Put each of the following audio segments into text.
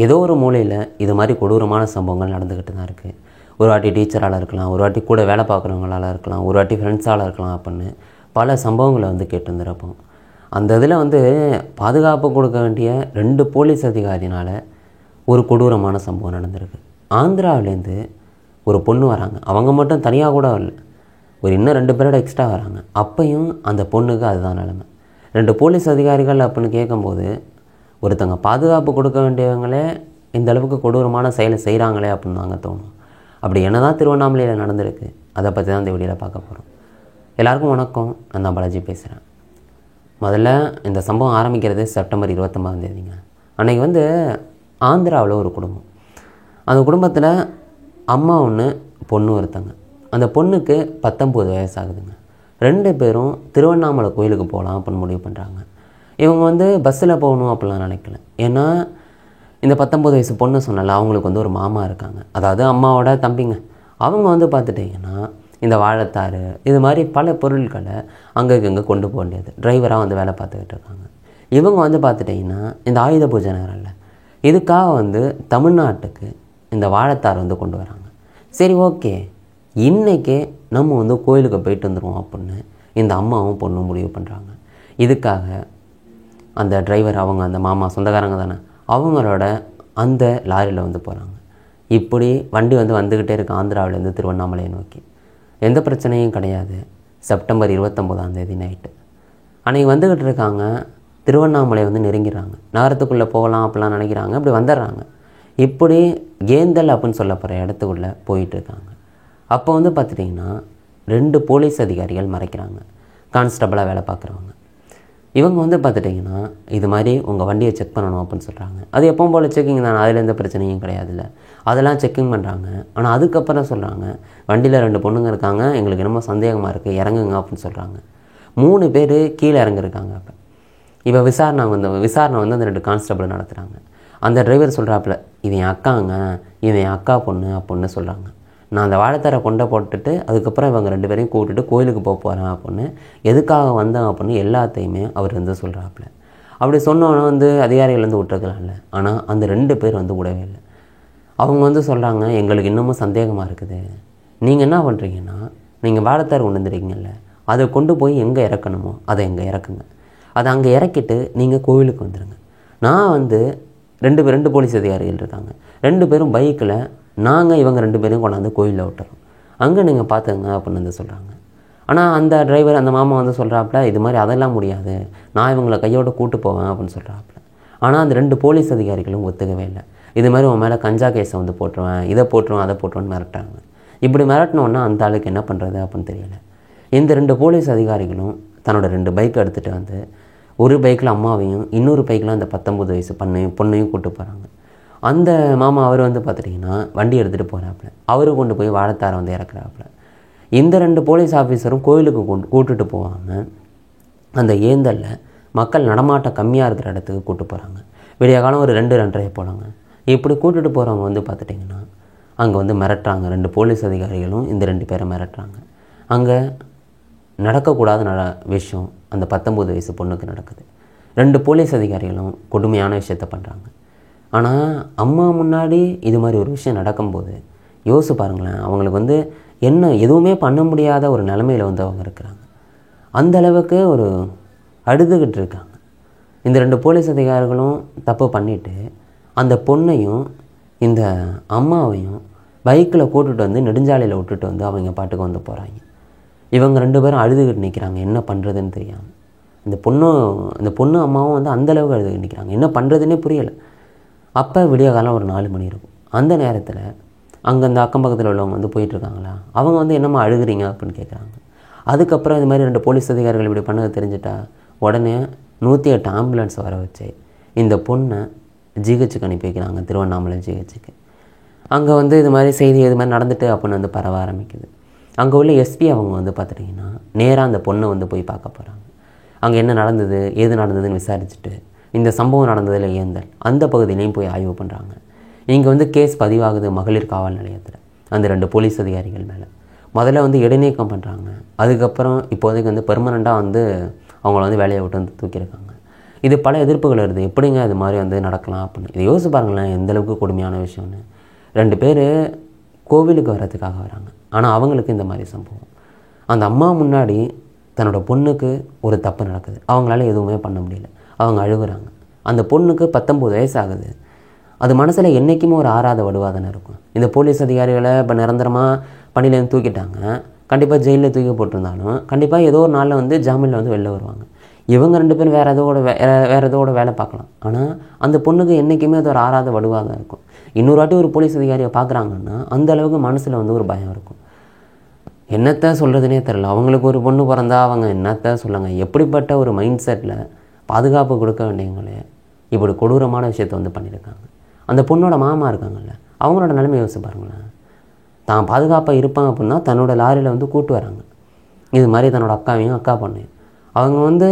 ஏதோ ஒரு மூலையில் இது மாதிரி கொடூரமான சம்பவங்கள் நடந்துக்கிட்டு தான் இருக்குது. ஒரு வாட்டி டீச்சரால் இருக்கலாம், ஒரு வாட்டி கூட வேலை பார்க்குறவங்களால் இருக்கலாம், ஒரு வாட்டி ஃப்ரெண்ட்ஸால் இருக்கலாம் அப்படின்னு பல சம்பவங்களை வந்து கேட்டு வந்துருப்போம். அந்த இதில் வந்து பாதுகாப்பு கொடுக்க வேண்டிய 2 போலீஸ் அதிகாரினால் ஒரு கொடூரமான சம்பவம் நடந்திருக்கு. ஆந்திராவிலேருந்து ஒரு பொண்ணு வராங்க. அவங்க மட்டும் தனியாக கூட வரல, ஒரு இன்னும் 2 பேரோட எக்ஸ்ட்ரா வராங்க. அப்பையும் அந்த பொண்ணுக்கு அதுதான் நிலைமை. 2 போலீஸ் அதிகாரிகள் அப்படின்னு கேட்கும்போது ஒருத்தங்க பாதுகாப்பு கொடுக்க வேண்டியவங்களே இந்த அளவுக்கு கொடூரமான செயலை செய்கிறாங்களே அப்படின்னு தாங்க தோணும். அப்படி என்ன தான் திருவண்ணாமலையில் நடந்திருக்கு, அதை பற்றி தான் இந்த வீடியோவில் பார்க்க போகிறோம். எல்லாருக்கும் வணக்கம், நான் பாலாஜி பேசுகிறேன். முதல்ல இந்த சம்பவம் ஆரம்பிக்கிறது செப்டம்பர் 29 அன்றைக்கி வந்து ஆந்திராவில் ஒரு குடும்பம். அந்த குடும்பத்தில் அம்மா ஒன்று, பொண்ணு ஒருத்தங்க. அந்த பொண்ணுக்கு 19 வயசு ஆகுதுங்க. 2 பேரும் திருவண்ணாமலை கோயிலுக்கு போகலாம் அப்படின்னு முடிவு பண்ணுறாங்க. இவங்க வந்து பஸ்ஸில் போகணும் அப்படிலாம் நினைக்கல. ஏன்னா இந்த 19 வயசு பொண்ணு சொன்னல, அவங்களுக்கு வந்து ஒரு மாமா இருக்காங்க, அதாவது அம்மாவோட தம்பிங்க. அவங்க வந்து பார்த்துட்டிங்கன்னா இந்த வாழைத்தாறு இது மாதிரி பல பொருட்களை அங்கேக்கு இங்கே கொண்டு போக வேண்டியது டிரைவராக வந்து வேலை பார்த்துக்கிட்டு இருக்காங்க. இவங்க வந்து பார்த்துட்டிங்கன்னா இந்த ஆயுத பூஜை நேரம்ல, இதுக்காக வந்து தமிழ்நாட்டுக்கு இந்த வாழைத்தாறு வந்து கொண்டு வராங்க. சரி, ஓகே, இன்றைக்கே நம்ம வந்து கோயிலுக்கு போயிட்டு வந்துடுவோம் அப்படின்னு இந்த அம்மாவும் பொண்ணும் முடிவு பண்ணுறாங்க. இதுக்காக அந்த டிரைவர், அவங்க அந்த மாமா சொந்தக்காரங்க தானே, அவங்களோட அந்த லாரியில் வந்து போகிறாங்க. இப்படி வண்டி வந்து வந்துக்கிட்டே இருக்குது ஆந்திராவிலேருந்து திருவண்ணாமலையை நோக்கி. எந்த பிரச்சனையும் கிடையாது. செப்டம்பர் 29 நைட்டு அன்றைக்கி வந்துக்கிட்டு இருக்காங்க. திருவண்ணாமலை வந்து நெருங்கிறாங்க. நகரத்துக்குள்ளே போகலாம் அப்படிலாம் நினைக்கிறாங்க. அப்படி வந்துடுறாங்க. இப்படி கேந்தல் அப்படின்னு சொல்ல போகிற இடத்துக்குள்ளே போயிட்டுருக்காங்க. அப்போ வந்து பார்த்துட்டிங்கன்னா 2 போலீஸ் அதிகாரிகள் மறைக்கிறாங்க, கான்ஸ்டபிளாக வேலை பார்க்குறவங்க. இவங்க வந்து பார்த்துட்டிங்கன்னா இது மாதிரி உங்கள் வண்டியை செக் பண்ணணும் அப்படின்னு சொல்கிறாங்க. அது எப்பவும் போல் செக்கிங் தானே, அதில் எந்த பிரச்சனையும் கிடையாதுல்ல. அதெல்லாம் செக்கிங் பண்ணுறாங்க. ஆனால் அதுக்கப்புறம் சொல்கிறாங்க, வண்டியில் 2 பொண்ணுங்க இருக்காங்க, எங்களுக்கு என்னமோ சந்தேகமாக இருக்குது, இறங்குங்க அப்படின்னு சொல்கிறாங்க. 3 பேர் கீழே இறங்கிருக்காங்க. இப்போ விசாரணை வந்து அந்த 2 கான்ஸ்டபிள் நடத்துகிறாங்க. அந்த டிரைவர் சொல்கிறாப்புல, இது என் அக்காங்க, இது என் அக்கா பொண்ணு அப்படின்னு சொல்கிறாங்க. நான் அந்த வாழைத்தாரை கொண்டை போட்டுட்டு அதுக்கப்புறம் இவங்க 2 பேரையும் கூப்பிட்டுட்டு கோயிலுக்கு போக போகிறேன் அப்படின்னு, எதுக்காக வந்தேன் அப்படின்னு எல்லாத்தையுமே அவர் வந்து சொல்கிறாப்புல. அப்படி சொன்னோன்னே வந்து அதிகாரிகள் வந்து விட்டுருக்கலாம்ல. ஆனால் அந்த 2 பேர் வந்து விடவே இல்லை. அவங்க வந்து சொல்கிறாங்க, எங்களுக்கு இன்னமும் சந்தேகமாக இருக்குது. நீங்கள் என்ன பண்ணுறீங்கன்னா, நீங்கள் வாழைத்தார் கொண்டு வந்துருக்கீங்கல்ல, அதை கொண்டு போய் எங்கே இறக்கணுமோ அதை எங்கே இறக்குங்க. அதை அங்கே இறக்கிட்டு நீங்கள் கோவிலுக்கு வந்துடுங்க. நான் வந்து 2 போலீஸ் அதிகாரிகள் இருக்காங்க, 2 பேரும் பைக்கில் நாங்கள் இவங்க 2 பேரையும் கொண்டாந்து கோயிலில் விட்டுறோம், அங்கே நீங்கள் பார்த்துங்க அப்படின்னு வந்து சொல்கிறாங்க. ஆனால் அந்த டிரைவர், அந்த மாமா வந்து சொல்கிறாப்புல, இது மாதிரி அதெல்லாம் முடியாது, நான் இவங்களை கையோடு கூட்டு போவேன் அப்படின்னு சொல்கிறாப்புல. ஆனால் அந்த 2 போலீஸ் அதிகாரிகளும் ஒத்துக்கவே இல்லை. இது மாதிரி உன் மேலே கஞ்சா கேஸை வந்து போட்டுருவேன், இதை போட்டுருவேன், அதை போட்டுருவேன்னு மிரட்டாங்க. இப்படி மிரட்டினோன்னா அந்த ஆளுக்கு என்ன பண்ணுறது அப்படின்னு தெரியல. இந்த 2 போலீஸ் அதிகாரிகளும் தன்னோட 2 பைக் எடுத்துகிட்டு வந்து, ஒரு பைக்கில் அம்மாவையும் இன்னொரு பைக்கில் அந்த 19 வயசு பொண்ணையும் கூப்பிட்டு போகிறாங்க. அந்த மாமா அவர் வந்து பார்த்துட்டிங்கன்னா வண்டி எடுத்துகிட்டு போகிறாப்புல, அவரு கொண்டு போய் வாழைத்தாரை வந்து இறக்குறாப்புல. இந்த 2 போலீஸ் ஆஃபீஸரும் கோயிலுக்கு கூட்டுட்டு போவாங்க. அந்த ஏந்தலில் மக்கள் நடமாட்டம் கம்மியாக இருக்கிற இடத்துக்கு கூப்பிட்டு போகிறாங்க. விடிய காலம் ஒரு 2-2:30 போகிறாங்க. இப்படி கூட்டுட்டு போகிறவங்க வந்து பார்த்துட்டிங்கன்னா அங்கே வந்து மிரட்டுறாங்க. 2 போலீஸ் அதிகாரிகளும் இந்த 2 பேரை மிரட்டுறாங்க. அங்கே நடக்கக்கூடாத விஷயம் அந்த 19 வயசு பொண்ணுக்கு நடக்குது. 2 போலீஸ் அதிகாரிகளும் கொடுமையான விஷயத்த பண்ணுறாங்க. ஆனால் அம்மா முன்னாடி இது மாதிரி ஒரு விஷயம் நடக்கும்போது யோசிச்சு பாருங்களேன், அவங்களுக்கு வந்து என்ன எதுவுமே பண்ண முடியாத ஒரு நிலைமையில் வந்து அவங்க இருக்கிறாங்க. அந்த அளவுக்கு ஒரு அழுதுகிட்டு இருக்காங்க. இந்த 2 போலீஸ் அதிகாரிகளும் தப்பு பண்ணிவிட்டு அந்த பொண்ணையும் இந்த அம்மாவையும் பைக்கில் கூட்டுட்டு வந்து நெடுஞ்சாலையில் விட்டுட்டு வந்து அவங்க பாட்டுக்கு வந்து போகிறாங்க. இவங்க 2 பேரும் அழுதுகிட்டு நிற்கிறாங்க, என்ன பண்ணுறதுன்னு தெரியாமல். இந்த பொண்ணு அம்மாவும் வந்து அந்தளவுக்கு அழுதுகிட்டு நிற்கிறாங்க, என்ன பண்ணுறதுன்னே புரியலை. அப்போ விடிய காலம் ஒரு 4 மணி இருக்கும். அந்த நேரத்தில் அங்கே இந்த அக்கம் பக்கத்தில் உள்ளவங்க வந்து போயிட்டுருக்காங்களா, அவங்க வந்து என்னம்மா அழுகுறீங்க அப்படின்னு கேட்குறாங்க. அதுக்கப்புறம் இது மாதிரி 2 போலீஸ் அதிகாரிகள் இப்படி பண்ணதை தெரிஞ்சுட்டா உடனே 108 ஆம்புலன்ஸ் வர வச்சு இந்த பொண்ணை ஜிஹெச்சுக்கு அனுப்பி வைக்கிறாங்க, திருவண்ணாமலை ஜிஹெச்சுக்கு. அங்கே வந்து இது மாதிரி செய்தி இது மாதிரி நடந்துட்டு அப்படின்னு வந்து பரவ ஆரம்பிக்குது. அங்கே உள்ள எஸ்பி அவங்க வந்து பார்த்துட்டிங்கன்னா நேராக அந்த பொண்ணை வந்து போய் பார்க்க போகிறாங்க. அங்கே என்ன நடந்தது ஏது நடந்ததுன்னு விசாரிச்சுட்டு இந்த சம்பவம் நடந்ததில் ஏந்தல் அந்த பகுதியிலையும் போய் ஆய்வு பண்ணுறாங்க. இங்கே வந்து கேஸ் பதிவாகுது மகளிர் காவல் நிலையத்தில் அந்த 2 போலீஸ் அதிகாரிகள் மேலே. முதல்ல வந்து இடைநீக்கம் பண்ணுறாங்க. அதுக்கப்புறம் இப்போதைக்கு வந்து பெர்மனண்ட்டாக வந்து அவங்கள வந்து வேலையை விட்டு வந்து தூக்கியிருக்காங்க. இது பல எதிர்ப்புகள் வருது. எப்படிங்க இது மாதிரி வந்து நடக்கலாம் அப்படின்னு. இதை யோசிச்சு பாருங்களேன், எந்தளவுக்கு கொடுமையான விஷயம்னு. 2 பேர் கோவிலுக்கு வர்றதுக்காக வராங்க. ஆனால் அவங்களுக்கு இந்த மாதிரி சம்பவம். அந்த அம்மா முன்னாடி தன்னோட பொண்ணுக்கு ஒரு தப்பு நடக்குது. அவங்களால எதுவுமே பண்ண முடியல. அவங்க அழுகுறாங்க. அந்த பொண்ணுக்கு 19 வயசு ஆகுது. அது மனசில் என்றைக்குமே ஒரு ஆறாத வடுவாக தானே இருக்கும். இந்த போலீஸ் அதிகாரிகளை இப்போ நிரந்தரமாக பணியிலேருந்து தூக்கிட்டாங்க. கண்டிப்பாக ஜெயிலில் தூக்கி போட்டிருந்தாலும் கண்டிப்பாக ஏதோ ஒரு நாளில் வந்து ஜாமீனில் வந்து வெளில வருவாங்க. இவங்க 2 பேரும் வேறு எதோட வேலை பார்க்கலாம். ஆனால் அந்த பொண்ணுக்கு என்றைக்குமே அது ஒரு ஆறாத வடுவாக தான் இருக்கும். இன்னொரு வாட்டி ஒரு போலீஸ் அதிகாரியை பார்க்குறாங்கன்னா அந்த அளவுக்கு மனசில் வந்து ஒரு பயம் இருக்கும். என்னத்தை சொல்கிறதுனே தெரில. அவங்களுக்கு ஒரு பொண்ணு பிறந்தா அவங்க என்னத்தை சொல்லுங்க. எப்படிப்பட்ட ஒரு மைண்ட் செட்டில் பாதுகாப்பு கொடுக்க வேண்டியவங்களே இப்படி கொடூரமான விஷயத்தை வந்து பண்ணியிருக்காங்க. அந்த பொண்ணோட மாமா இருக்காங்கல்ல, அவங்களோட நிலைமை யோசிச்சு பாருங்களேன். தான் பாதுகாப்பாக இருப்பாங்க அப்படின்னா தன்னோட லாரியில் வந்து கூட்டு வராங்க. இது மாதிரி தன்னோட அக்காவையும் அக்கா பொண்ணையும் அவங்க வந்து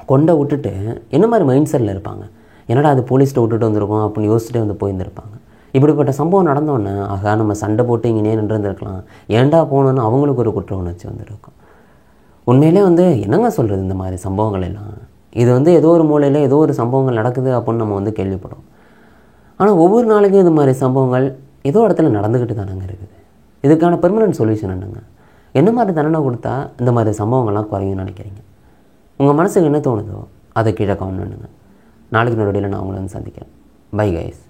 கொண்டை விட்டுட்டு என்ன மாதிரி மைண்ட் செட்டில் இருப்பாங்க. என்னடா அது போலீஸ்கிட்ட விட்டுட்டு வந்திருக்கோம் அப்படின்னு யோசிச்சுட்டே வந்து போயிருந்துருப்பாங்க. இப்படிப்பட்ட சம்பவம் நடந்தோடனே ஆகா நம்ம சண்டை போட்டு இங்கேயே நின்றுருந்துருக்கலாம், ஏன்டா போகணுன்னு அவங்களுக்கு ஒரு குற்ற உணர்ச்சி வந்துருக்கும். உண்மையிலே வந்து என்னங்க சொல்கிறது, இந்த மாதிரி சம்பவங்கள் எல்லாம் இது வந்து ஏதோ ஒரு மூலையில் ஏதோ ஒரு சம்பவங்கள் நடக்குது அப்படின்னு நம்ம வந்து கேள்விப்படும். ஆனால் ஒவ்வொரு நாளைக்கும் இது மாதிரி சம்பவங்கள் ஏதோ இடத்துல நடந்துக்கிட்டு தானங்க இருக்குது. இதுக்கான பெர்மனன்ட் சொல்யூஷன் என்னங்க? என்ன மாதிரி தண்டனை கொடுத்தா இந்த மாதிரி சம்பவங்கள்லாம் குறையும்னு நினைக்கிறீங்க? உங்கள் மனசுக்கு என்ன தோணுதோ அதை கீழே கமெண்ட் பண்ணுங்க. நாளைக்கு ஒரு வீடியோவில் நான் உங்களை வந்து சந்திக்கிறேன். Bye guys.